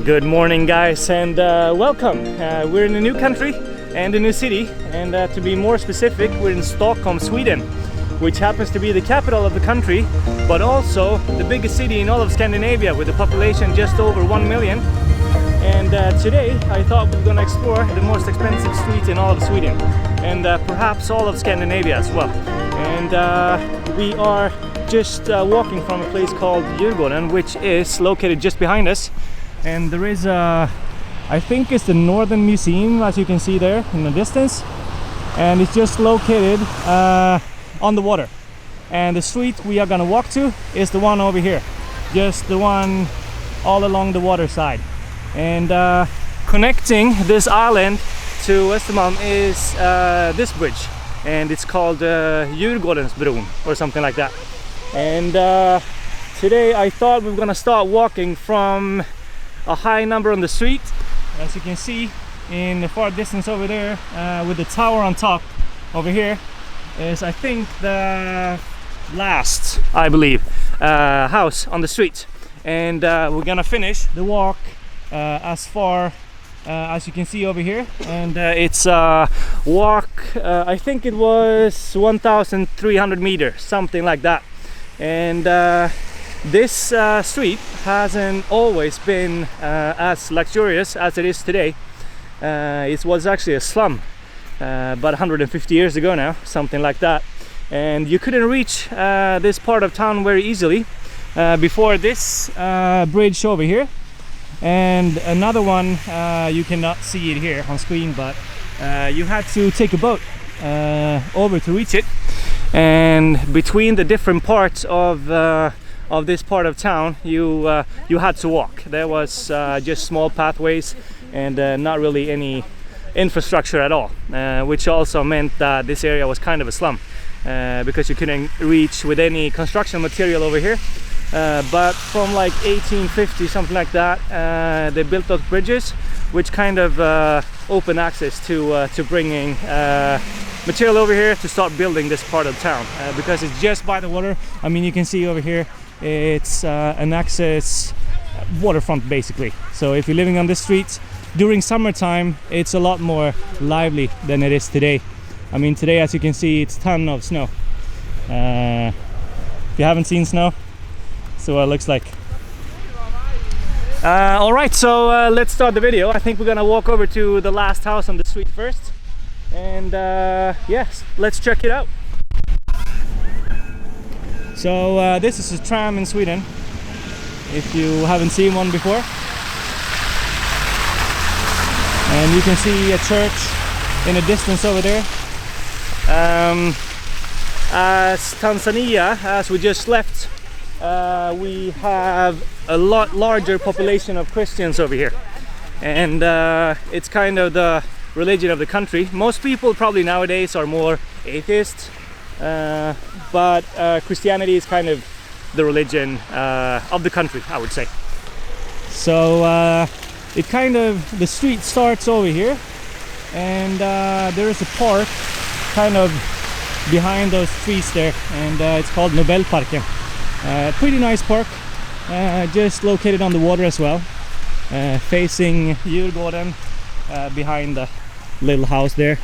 Good morning, guys, and welcome. We're in a new country and a new city, and to be more specific, we're in Stockholm, Sweden, which happens to be the capital of the country, but also the biggest city in all of Scandinavia with a population just over 1 million. And today I thought we were going to explore the most expensive streets in all of Sweden, and perhaps all of Scandinavia as well. And we are just walking from a place called Djurgården, which is located just behind us. And there is I think it's the Northern Museum, as you can see there in the distance, and it's just located on the water. And the street we are gonna walk to is the one over here, just the one all along the water side. And connecting this island to Östermalm is this bridge, and it's called Djurgårdensbron or something like that. And today I thought we were gonna start walking from a high number on the street, as you can see in the far distance over there, with the tower on top over here is, I think, the last, I believe, house on the street. And we're gonna finish the walk as far as you can see over here, and it's a walk, I think it was 1,300 meters, something like that. And this street hasn't always been as luxurious as it is today. It was actually a slum about 150 years ago now, something like that. And you couldn't reach this part of town very easily before this bridge over here. And another one, you cannot see it here on screen, but you had to take a boat over to reach it. And between the different parts of this part of town, you had to walk. There was just small pathways and not really any infrastructure at all, which also meant that this area was kind of a slum, because you couldn't reach with any construction material over here. But from like 1850, something like that, they built those bridges, which kind of open access to bringing material over here to start building this part of town, because it's just by the water. I mean, you can see over here it's an access waterfront basically. So if you're living on this street during summertime, it's a lot more lively than it is today. I mean, today, as you can see, it's a ton of snow. If you haven't seen snow, so what it looks like. Alright, so let's start the video. I think we're gonna walk over to the last house on the street first, and yes, let's check it out. So this is a tram in Sweden, if you haven't seen one before. And you can see a church in the distance over there. As Tanzania, as we just left, we have a lot larger population of Christians over here, and it's kind of the religion of the country. Most people probably nowadays are more atheists, but Christianity is kind of the religion of the country, I would say. So it kind of, the street starts over here, and there is a park kind of behind those trees there, and it's called Nobelparken. Pretty nice park, just located on the water as well, facing Djurgården, behind the little house there.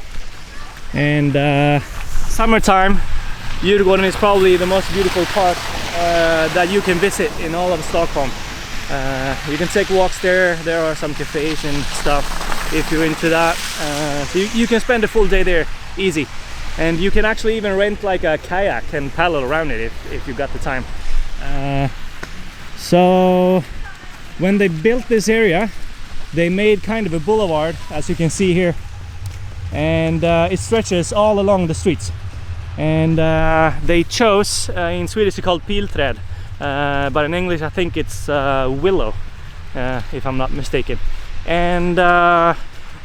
And summertime, Djurgården is probably the most beautiful park that you can visit in all of Stockholm. You can take walks there. There are some cafes and stuff if you're into that. So you can spend a full day there easy. And you can actually even rent like a kayak and paddle around it if you've got the time. So when they built this area, they made kind of a boulevard, as you can see here, and it stretches all along the streets. And they chose, in Swedish it's called pilträd, but in English I think it's willow, if I'm not mistaken. And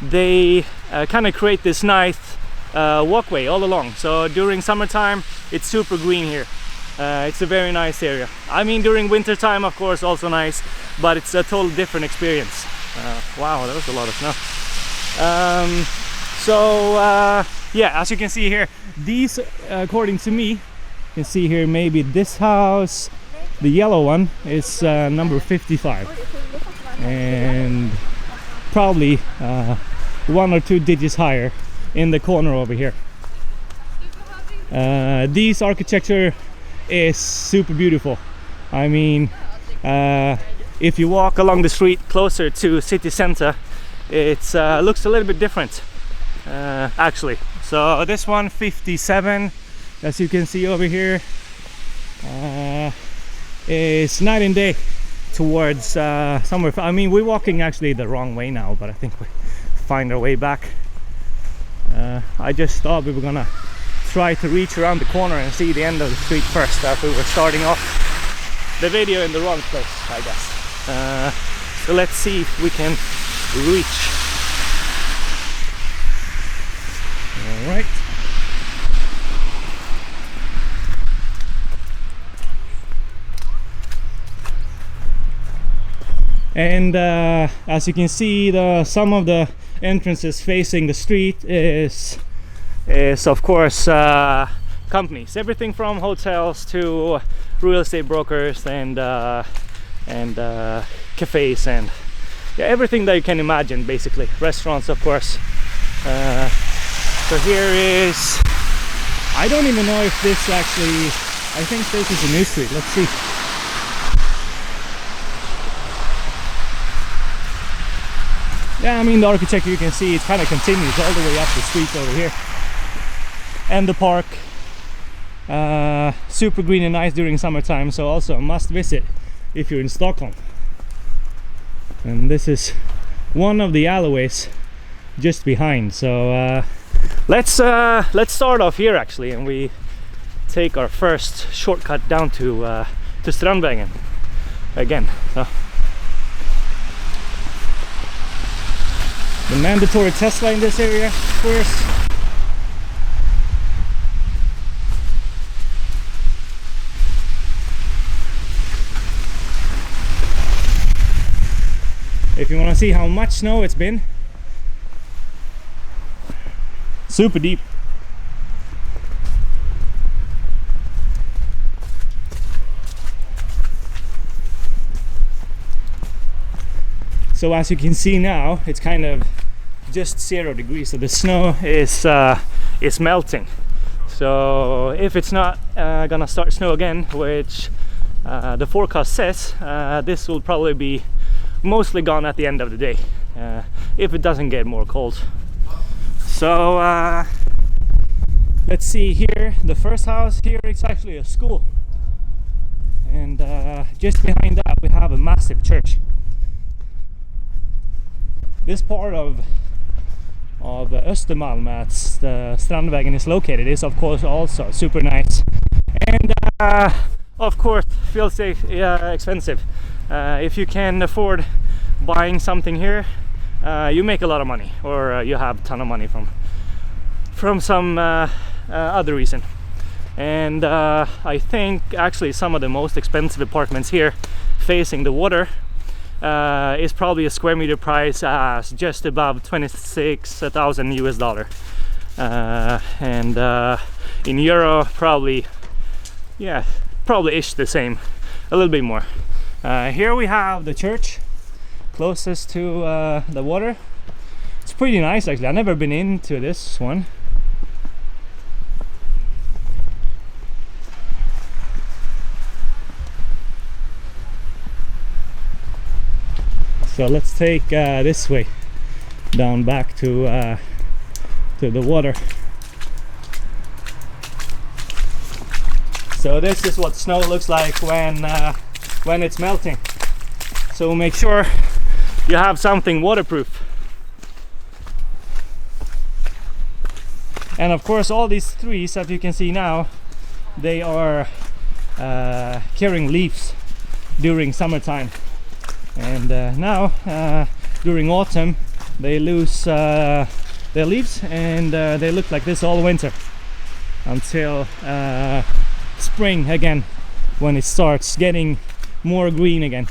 they kind of create this nice walkway all along. So during summertime it's super green here. It's a very nice area. I mean, during winter time, of course, also nice, but it's a total different experience. Wow, that was a lot of snow. Yeah, as you can see here, these, according to me, you can see here maybe this house, the yellow one, is number 55. and probably 1 or 2 digits higher in the corner over here. This architecture is super beautiful. I mean, if you walk along the street closer to city center, it looks a little bit different actually. So this one 57, as you can see over here, is night and day towards somewhere. I mean, we're walking actually the wrong way now, but I think we find our way back. I just thought we were gonna try to reach around the corner and see the end of the street first, as we were starting off the video in the wrong place, I guess. So let's see if we can reach. All right. And as you can see, some of the entrances facing the street is of course companies, everything from hotels to real estate brokers and cafes and yeah, everything that you can imagine, basically. Restaurants, of course. So here is, I don't even know if this actually, I think this is a new street. Let's see. Yeah, I mean, the architecture, you can see it kind of continues all the way up the street over here. And the park, super green and nice during summertime, so also a must visit if you're in Stockholm. And this is one of the alleyways just behind. So let's start off here actually, and we take our first shortcut down to Strandvägen again. So the mandatory Tesla in this area, of course. If you want to see how much snow it's been, super deep. So as you can see now, it's kind of just 0 degrees, so the snow is melting. So if it's not gonna start snow again, which the forecast says, this will probably be mostly gone at the end of the day, if it doesn't get more cold. So let's see here, the first house here, it's actually a school, and just behind that we have a massive church. This part of Östermalm, at the Strandvägen is located, is of course also super nice, and of course feels expensive. If you can afford buying something here, you make a lot of money, or you have a ton of money from some other reason. And I think actually some of the most expensive apartments here facing the water is probably a square meter price as just above 26,000 US dollar, and in euro probably, yeah, probably ish the same, a little bit more. Here we have the church closest to the water. It's pretty nice actually. I've never been into this one. So let's take this way down back to the water. So this is what snow looks like when it's melting. So make sure you have something waterproof. And of course all these trees that you can see now, they are carrying leaves during summertime. And now during autumn they lose their leaves, and they look like this all winter until spring again, when it starts getting more green again.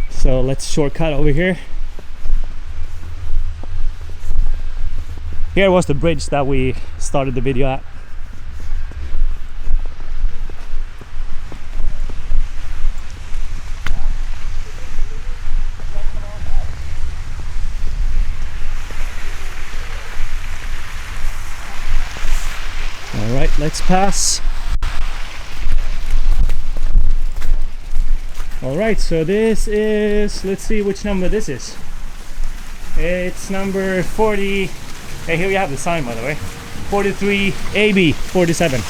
So let's shortcut over here. Here was the bridge that we started the video at. right, let's pass. All right, so this is, let's see which number this is. It's number 40. Hey, here you have the sign, by the way. 43 AB 47.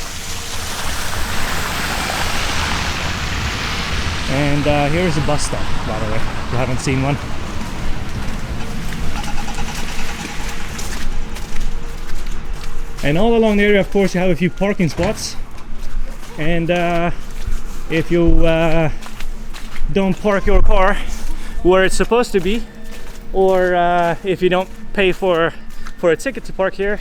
And here's a bus stop, by the way, if you haven't seen one. And all along the area, of course, you have a few parking spots. And if you don't park your car where it's supposed to be, or if you don't pay for a ticket to park here,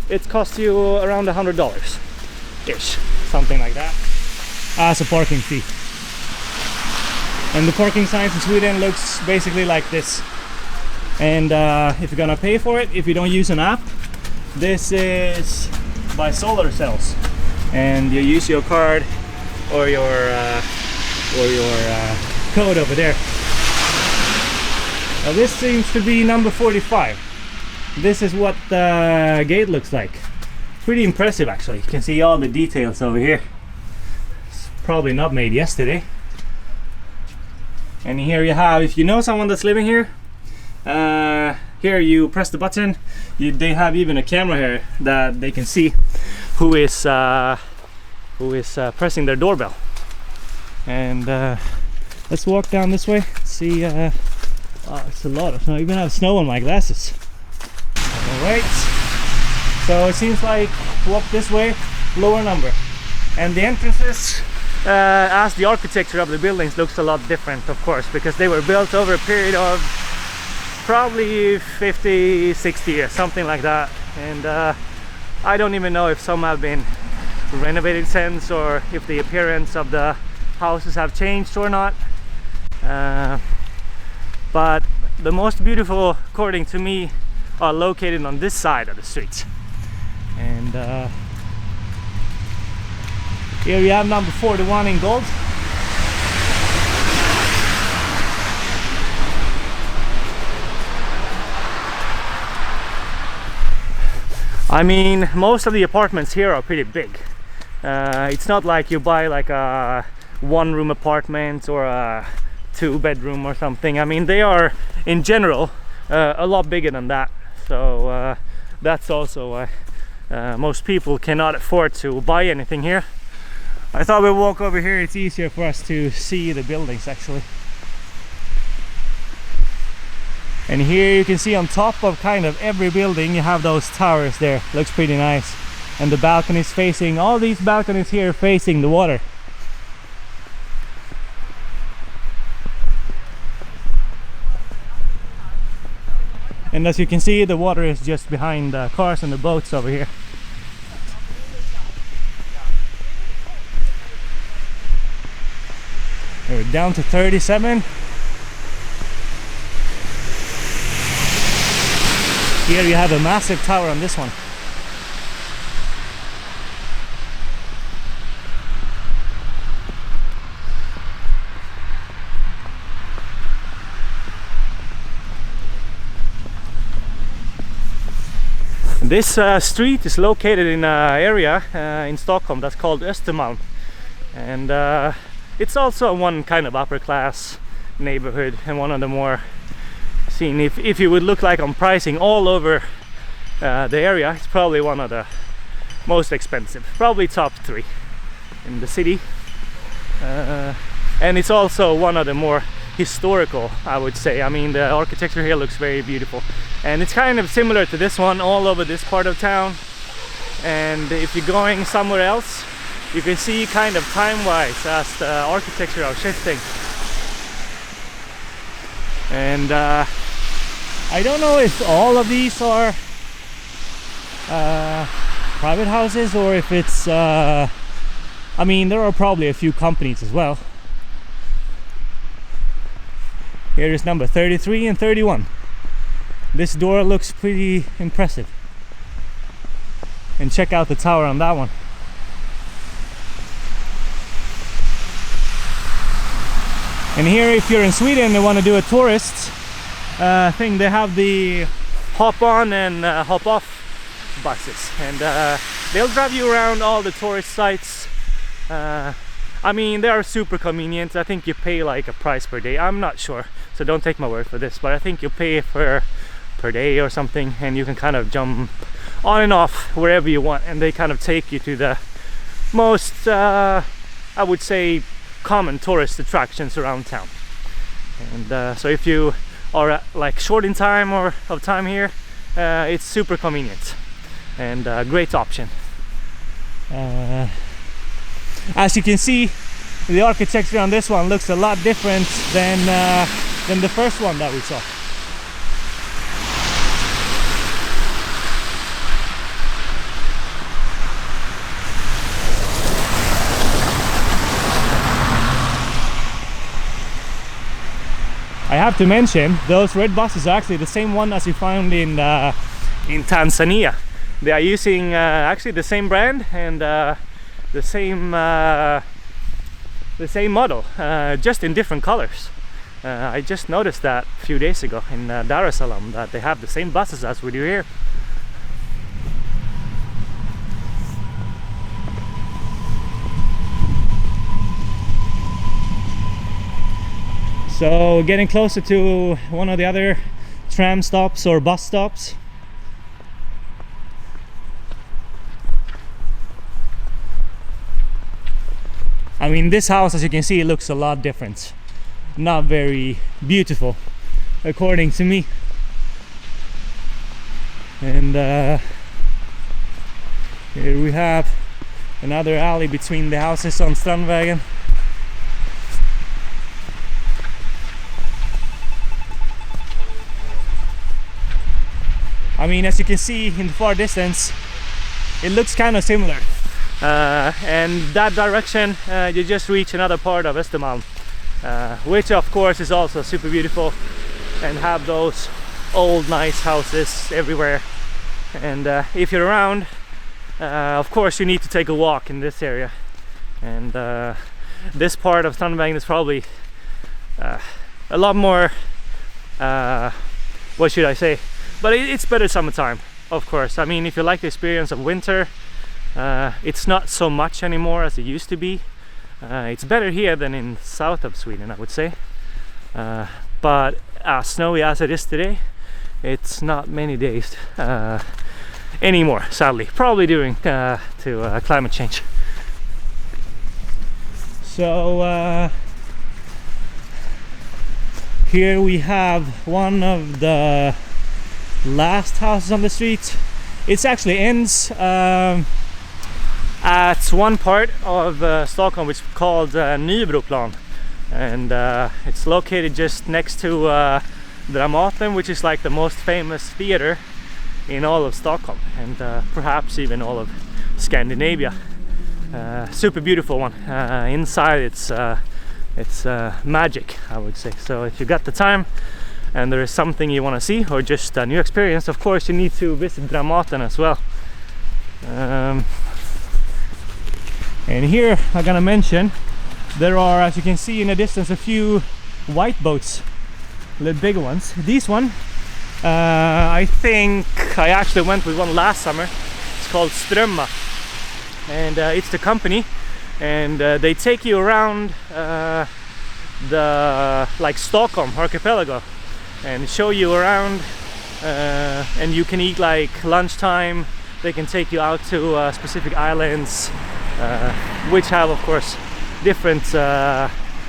it costs you around $100-ish, something like that, as a parking fee. And the parking signs in Sweden looks basically like this. And if you're gonna pay for it, if you don't use an app, this is by solar cells, and you use your card or your code over there. Now this seems to be number 45. This is what the gate looks like. Pretty impressive, actually. You can see all the details over here. It's probably not made yesterday. And here you have, if you know someone that's living here, here you press the button. They have even a camera here that they can see who is pressing their doorbell. And let's walk down this way. See, oh, it's a lot of snow. I even have snow on my glasses. All right. So it seems like walk this way, lower number. And the entrances, as the architecture of the buildings looks a lot different, of course, because they were built over a period of probably 50, 60 years, something like that. And I don't even know if some have been renovated since, or if the appearance of the houses have changed or not. But the most beautiful, according to me, are located on this side of the street. And here we have number 41 in gold. I mean, most of the apartments here are pretty big. It's not like you buy like a one-room apartment or a two-bedroom or something. I mean, they are in general a lot bigger than that. So that's also why most people cannot afford to buy anything here. I thought we'd walk over here. It's easier for us to see the buildings, actually. And here you can see on top of kind of every building you have those towers there. Looks pretty nice. And the balconies facing, all these balconies here facing the water. And as you can see, the water is just behind the cars and the boats over here. We're down to 37. Here you have a massive tower on this one. This street is located in an area in Stockholm that's called Östermalm, and it's also one kind of upper class neighborhood, and one of the more seen. If you would look like on pricing all over the area, it's probably one of the most expensive, probably top 3 in the city, and it's also one of the more historical, I would say. I mean, the architecture here looks very beautiful, and it's kind of similar to this one all over this part of town. And if you're going somewhere else, you can see kind of time-wise as the architecture are shifting. And I don't know if all of these are private houses, or if it's I mean, there are probably a few companies as well. Here is number 33 and 31. This door looks pretty impressive. And check out the tower on that one. And here, if you're in Sweden and want to do a tourist thing, they have the hop on and hop off buses. And they'll drive you around all the tourist sites. I mean, they are super convenient. I think you pay like a price per day. I'm not sure, so don't take my word for this, but I think you pay per day or something, and you can kind of jump on and off wherever you want, and they kind of take you to the most I would say common tourist attractions around town. And so if you are like short in time or of time here, it's super convenient and a great option. As you can see, the architecture on this one looks a lot different than the first one that we saw. I have to mention, those red buses are actually the same one as you found in Tanzania. They are using actually the same brand and the same model, just in different colors. I just noticed that a few days ago in Dar es Salaam, that they have the same buses as we do here. So getting closer to one of the other tram stops or bus stops. I mean, this house, as you can see, looks a lot different. Not very beautiful, according to me. And here we have another alley between the houses on Strandvägen. I mean, as you can see in the far distance, it looks kind of similar. And that direction, you just reach another part of Östermalm, which of course is also super beautiful and have those old nice houses everywhere. And if you're around, of course you need to take a walk in this area. And this part of Strandvägen is probably a lot more, what should I say? But it's better summertime, of course. I mean, if you like the experience of winter, it's not so much anymore as it used to be. It's better here than in south of Sweden, I would say. But as snowy as it is today, it's not many days anymore, sadly. Probably due to climate change. So here we have one of the last houses on the street. It actually ends at one part of Stockholm which is called Nybroplan, and it's located just next to Dramaten, which is like the most famous theater in all of Stockholm and perhaps even all of Scandinavia. Super beautiful one. Inside it's magic, I would say. So if you got the time and there is something you want to see or just a new experience, of course you need to visit Dramaten as well. And here I'm gonna mention there are, as you can see in the distance, a few white boats, a little bigger ones. These one, I think I actually went with one last summer. It's called Strömma, and it's the company, and they take you around the like Stockholm archipelago and show you around, and you can eat like lunchtime. They can take you out to specific islands, which have of course different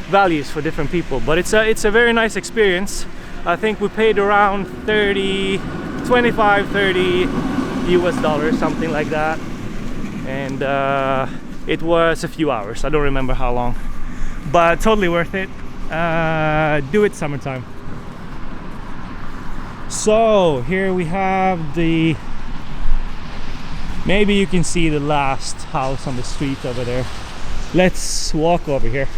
values for different people, but it's a very nice experience. I think we paid around 25, 30 US dollars, something like that, and it was a few hours. I don't remember how long, but totally worth it. Do it summertime. So here we have the, maybe you can see the last house on the street over there. Let's walk over here.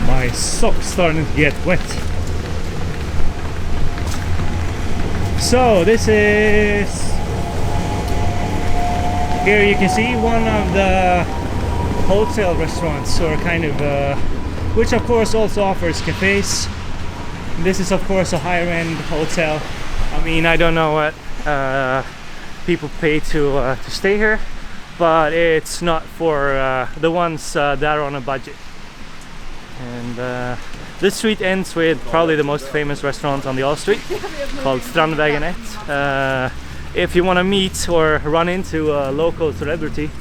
My socks starting to get wet. So this is, here you can see one of the hotel restaurants, or kind of which of course also offers cafes. This is of course a higher end hotel. I mean, I don't know what people pay to stay here, but it's not for the ones that are on a budget. And this street ends with probably the most famous restaurant on the All Street, called Strandvägen. If you want to meet or run into a local celebrity,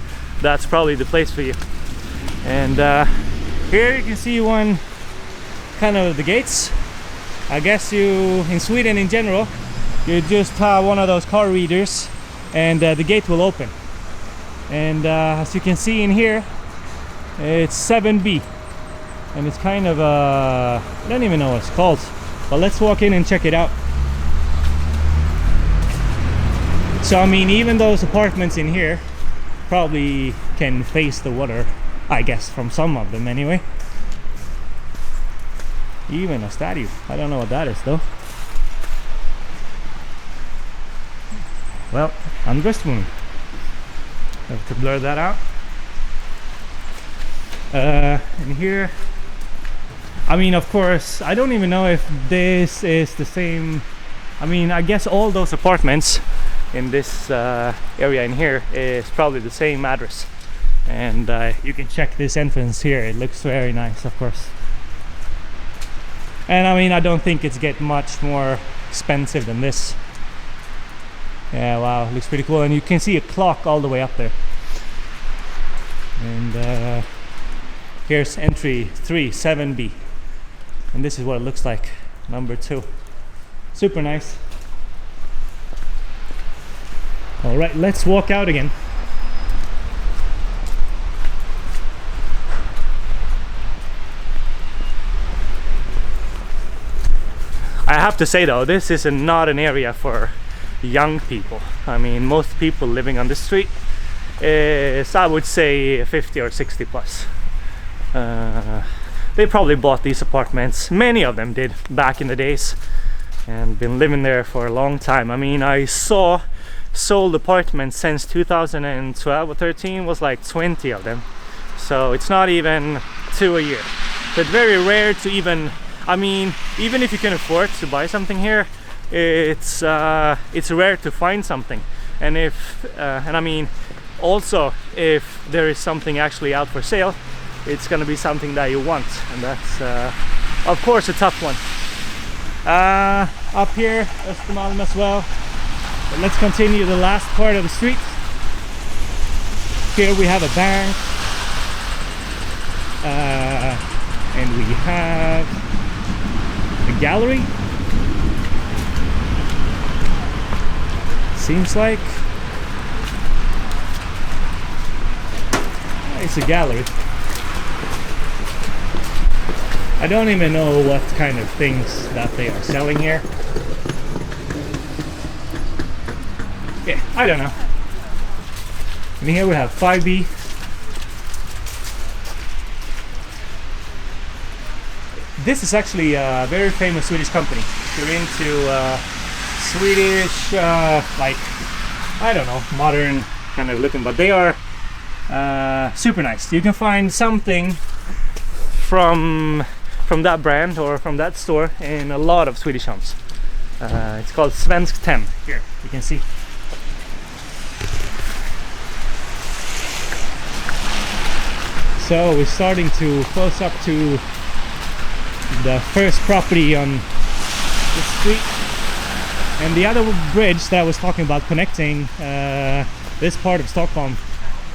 that's probably the place for you. And here you can see one kind of the gates. I guess you, in Sweden in general, you just have one of those car readers and the gate will open. And as you can see in here, it's 7B. And it's kind of I don't even know what it's called, but let's walk in and check it out. So I mean, even those apartments in here probably can face the water, I guess, from some of them anyway. Even a statue, I don't know what that is though. Well, undressed woman, have to blur that out. And here, I mean, of course, I don't even know if this is the same. I mean, I guess all those apartments in this area in here is probably the same address. And you can check this entrance here. It looks very nice, of course. And I mean, I don't think it's get much more expensive than this. Yeah, wow, looks pretty cool. And you can see a clock all the way up there. And here's entry 3, 7B. And this is what it looks like, number 2. Super nice. All right, let's walk out again. I have to say though, this is not an area for young people. I mean, most people living on this street is, I would say, 50 or 60 plus. They probably bought these apartments, many of them did, back in the days, and been living there for a long time. I mean, I saw sold apartments since 2012 or 13 was like 20 of them, so it's not even 2 a year. So it's very rare to even, I mean, even if you can afford to buy something here, it's rare to find something. And if and I mean, also if there is something actually out for sale, it's gonna be something that you want, and that's of course a tough one. Up here, Östermalm as well. But let's continue the last part of the street. Here we have a bank, and we have a gallery. Seems like it's a gallery. I don't even know what kind of things that they are selling here. Yeah, I don't know. And here we have 5B. This is actually a very famous Swedish company. If you're into Swedish, like, I don't know, modern kind of looking, but they are super nice. You can find something from that brand or from that store in a lot of Swedish homes. It's called Svensk 10 here, you can see. So we're starting to close up to the first property on the street. And the other bridge that I was talking about connecting this part of Stockholm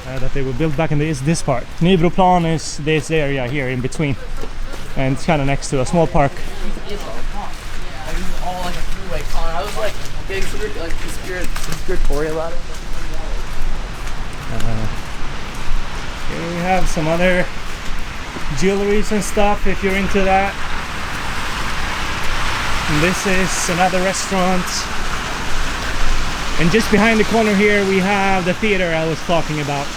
that they were built back in the, is this part. Nybroplan is this area here in between. And it's kind of next to a small park. I was like getting super like conspiratorial about it. Here we have some other jewelries and stuff if you're into that. And this is another restaurant. And just behind the corner here we have the theater I was talking about.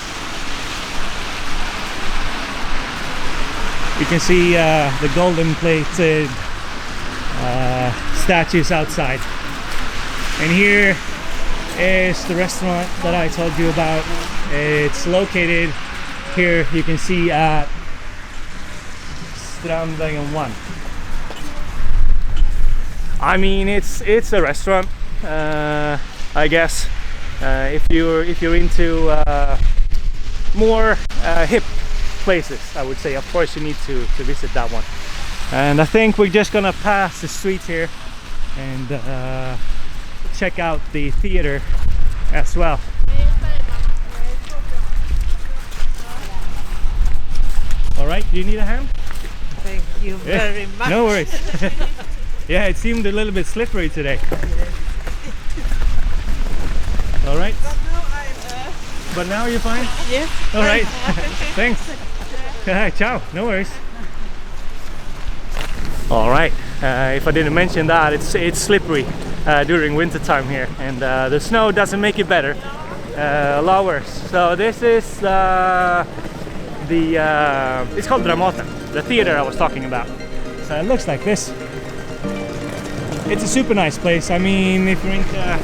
You can see the golden plated statues outside. And here is the restaurant that I told you about. It's located here, you can see at Strandvägen 1. I mean, it's a restaurant, I guess. If you're into more hip places, I would say, of course you need to visit that one. And I think we're just gonna pass the street here and check out the theater as well. All right, do you need a hand? Thank you very much. No worries. Yeah, it seemed a little bit slippery today. All right. But now you're fine? Yes. All right. Thanks. Ciao. No worries. All right. If I didn't mention that, it's slippery during winter time here, and the snow doesn't make it better. A lot worse. So this is it's called Dramaten, the theater I was talking about. So it looks like this. It's a super nice place. I mean, if you're into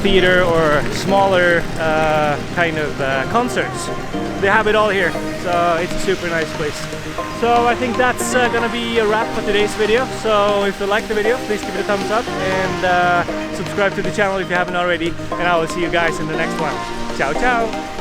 theater or smaller kind of concerts, they have it all here. So it's a super nice place. So I think that's gonna be a wrap for today's video. So if you like the video, please give it a thumbs up and subscribe to the channel if you haven't already. And I will see you guys in the next one. Ciao, ciao!